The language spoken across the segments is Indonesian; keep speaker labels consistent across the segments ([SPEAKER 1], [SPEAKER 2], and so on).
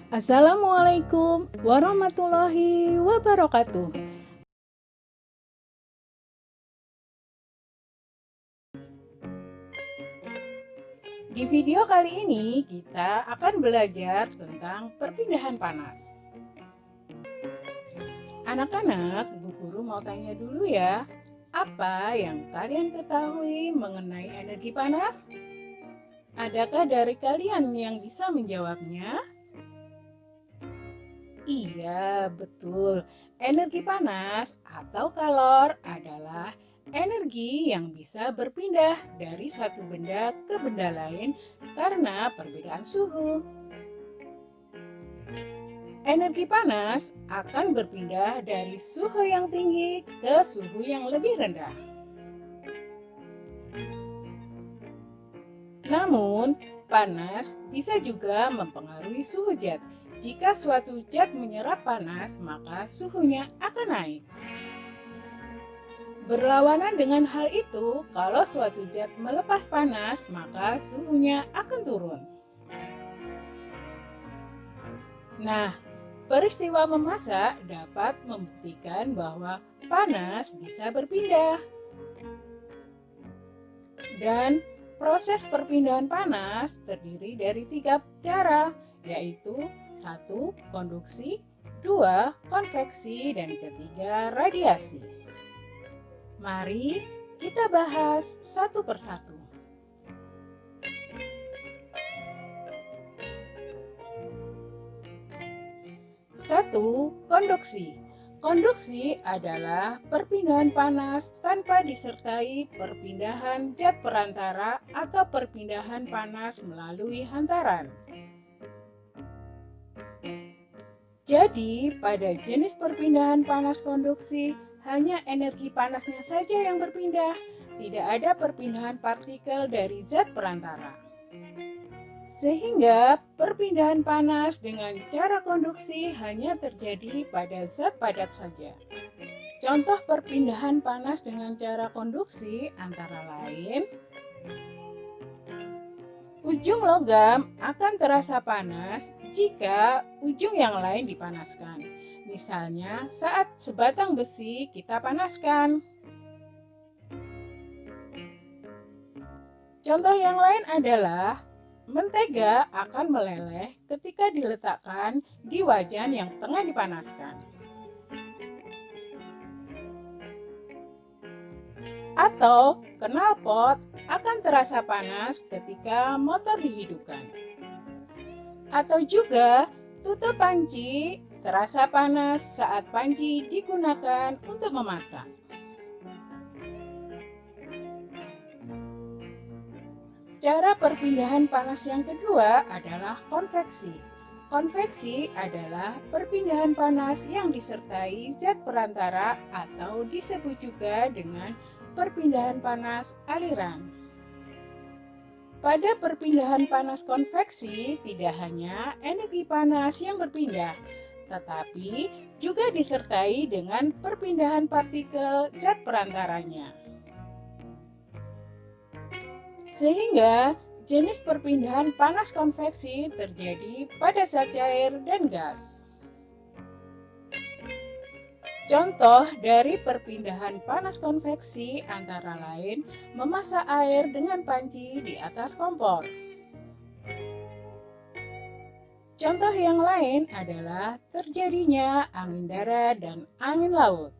[SPEAKER 1] Assalamualaikum warahmatullahi wabarakatuh. Di video kali ini kita akan belajar tentang perpindahan panas. Anak-anak, Bu Guru mau tanya dulu ya, apa yang kalian ketahui mengenai energi panas? Adakah dari kalian yang bisa menjawabnya? Iya, betul. Energi panas atau kalor adalah energi yang bisa berpindah dari satu benda ke benda lain karena perbedaan suhu. Energi panas akan berpindah dari suhu yang tinggi ke suhu yang lebih rendah. Namun, panas bisa juga mempengaruhi suhu zat. Jika suatu zat menyerap panas, maka suhunya akan naik. Berlawanan dengan hal itu, kalau suatu zat melepas panas, maka suhunya akan turun. Nah, peristiwa memasak dapat membuktikan bahwa panas bisa berpindah. Dan proses perpindahan panas terdiri dari 3 cara, yaitu 1. Konduksi, 2. Konveksi, dan ketiga radiasi. Mari kita bahas satu persatu. 1. Konduksi. Konduksi adalah perpindahan panas tanpa disertai perpindahan zat perantara atau perpindahan panas melalui hantaran. Jadi, pada jenis perpindahan panas konduksi, hanya energi panasnya saja yang berpindah, tidak ada perpindahan partikel dari zat perantara. Sehingga perpindahan panas dengan cara konduksi hanya terjadi pada zat padat saja. Contoh perpindahan panas dengan cara konduksi antara lain, ujung logam akan terasa panas jika ujung yang lain dipanaskan. Misalnya saat sebatang besi kita panaskan. Contoh yang lain adalah mentega akan meleleh ketika diletakkan di wajan yang tengah dipanaskan. Atau knalpot akan terasa panas ketika motor dihidupkan. Atau juga tutup panci terasa panas saat panci digunakan untuk memasak. Cara perpindahan panas yang kedua adalah konveksi. Konveksi adalah perpindahan panas yang disertai zat perantara atau disebut juga dengan perpindahan panas aliran. Pada perpindahan panas konveksi, tidak hanya energi panas yang berpindah, tetapi juga disertai dengan perpindahan partikel zat perantaranya. Sehingga jenis perpindahan panas konveksi terjadi pada zat cair dan gas. Contoh dari perpindahan panas konveksi antara lain memasak air dengan panci di atas kompor. Contoh yang lain adalah terjadinya angin darat dan angin laut.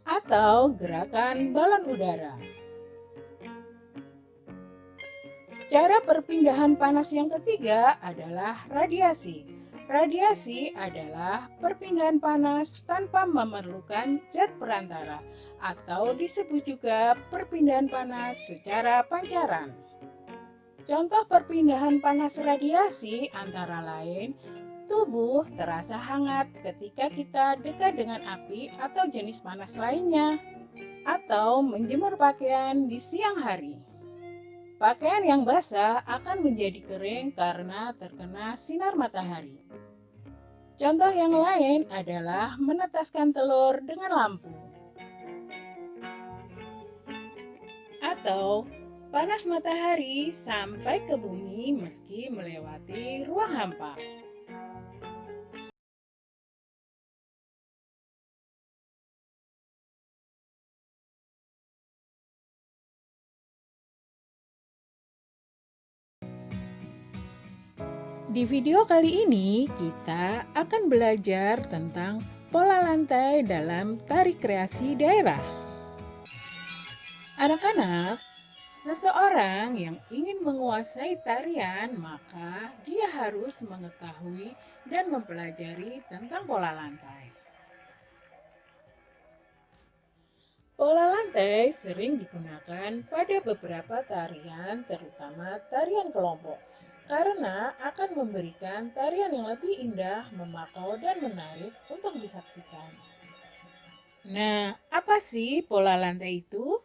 [SPEAKER 1] Atau gerakan balon udara. Cara perpindahan panas yang ketiga adalah radiasi. Radiasi adalah perpindahan panas tanpa memerlukan zat perantara atau disebut juga perpindahan panas secara pancaran. Contoh perpindahan panas radiasi antara lain tubuh terasa hangat ketika kita dekat dengan api atau jenis panas lainnya, atau menjemur pakaian di siang hari. Pakaian yang basah akan menjadi kering karena terkena sinar matahari. Contoh yang lain adalah menetaskan telur dengan lampu. Atau Panas matahari sampai ke bumi meski melewati ruang hampa. Di video kali ini kita akan belajar tentang pola lantai dalam tari kreasi daerah. Anak-anak, seseorang yang ingin menguasai tarian maka dia harus mengetahui dan mempelajari tentang pola lantai. Pola lantai sering digunakan pada beberapa tarian, terutama tarian kelompok, karena akan memberikan tarian yang lebih indah, memukau, dan menarik untuk disaksikan. Nah, apa sih pola lantai itu?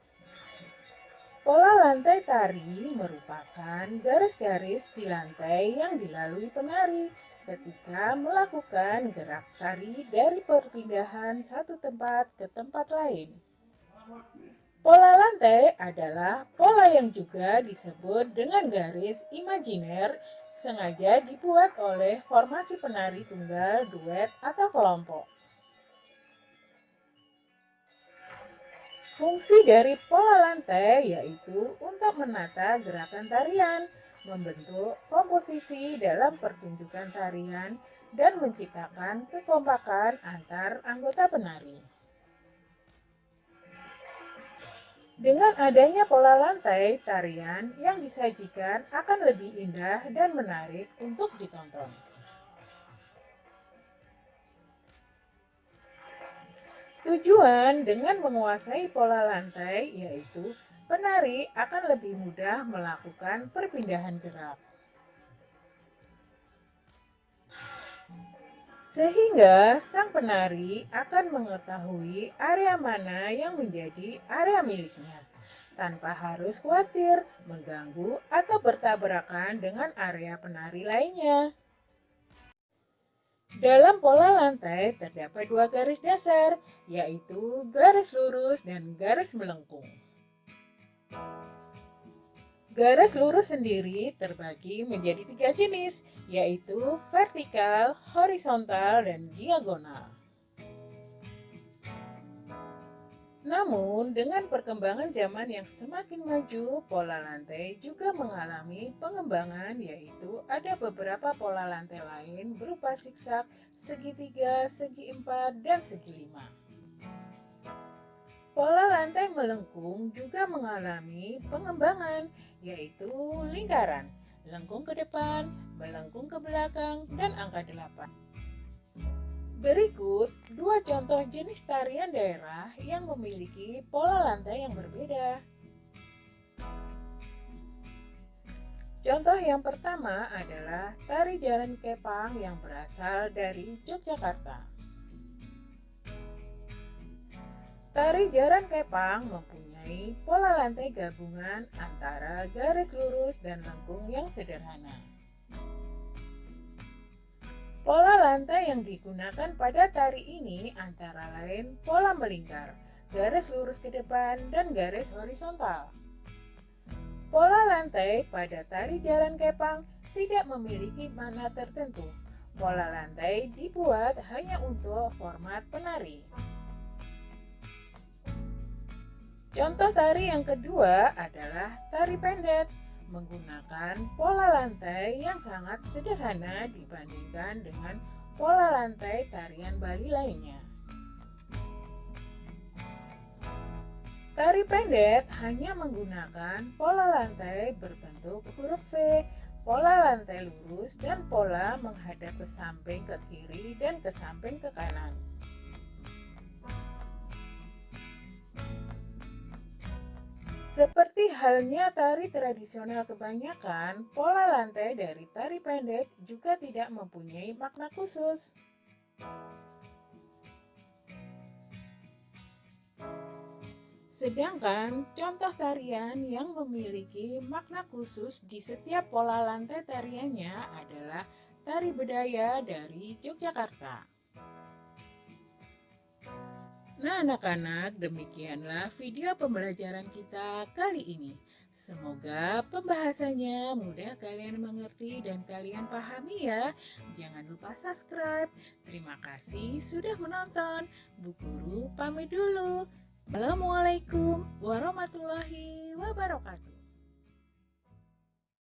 [SPEAKER 1] Pola lantai tari merupakan garis-garis di lantai yang dilalui penari ketika melakukan gerak tari dari perpindahan satu tempat ke tempat lain. Pola lantai adalah pola yang juga disebut dengan garis imajiner, sengaja dibuat oleh formasi penari tunggal, duet, atau kelompok. Fungsi dari pola lantai yaitu untuk menata gerakan tarian, membentuk komposisi dalam pertunjukan tarian, dan menciptakan kekompakan antar anggota penari. Dengan adanya pola lantai, tarian yang disajikan akan lebih indah dan menarik untuk ditonton. Tujuan dengan menguasai pola lantai yaitu penari akan lebih mudah melakukan perpindahan gerak. Sehingga sang penari akan mengetahui area mana yang menjadi area miliknya, tanpa harus khawatir mengganggu atau bertabrakan dengan area penari lainnya. Dalam pola lantai terdapat dua garis dasar, yaitu garis lurus dan garis melengkung. Garis lurus sendiri terbagi menjadi tiga jenis, yaitu vertikal, horizontal, dan diagonal. Namun, dengan perkembangan zaman yang semakin maju, pola lantai juga mengalami pengembangan, yaitu ada beberapa pola lantai lain berupa zigzag, segitiga, segi empat, dan segi lima. Pola lantai melengkung juga mengalami pengembangan, yaitu lingkaran, lengkung ke depan, melengkung ke belakang, dan angka 8. Berikut dua contoh jenis tarian daerah yang memiliki pola lantai yang berbeda. Contoh yang pertama adalah tari jaran kepang yang berasal dari Yogyakarta. Tari jaran kepang mempunyai pola lantai gabungan antara garis lurus dan lengkung yang sederhana. Pola lantai yang digunakan pada tari ini antara lain pola melingkar, garis lurus ke depan, dan garis horizontal. Pola lantai pada tari jaran kepang tidak memiliki makna tertentu. Pola lantai dibuat hanya untuk format penari. Contoh tari yang kedua adalah tari pendet, menggunakan pola lantai yang sangat sederhana dibandingkan dengan pola lantai tarian Bali lainnya. Tari pendet hanya menggunakan pola lantai berbentuk huruf V, pola lantai lurus, dan pola menghadap ke samping ke kiri dan ke samping ke kanan. Seperti halnya tari tradisional kebanyakan, pola lantai dari tari pendek juga tidak mempunyai makna khusus. Sedangkan contoh tarian yang memiliki makna khusus di setiap pola lantai tariannya adalah tari bedaya dari Yogyakarta. Nah anak-anak, demikianlah video pembelajaran kita kali ini. Semoga pembahasannya mudah kalian mengerti dan kalian pahami ya. Jangan lupa subscribe. Terima kasih sudah menonton. Bu Guru pamit dulu. Assalamualaikum warahmatullahi wabarakatuh.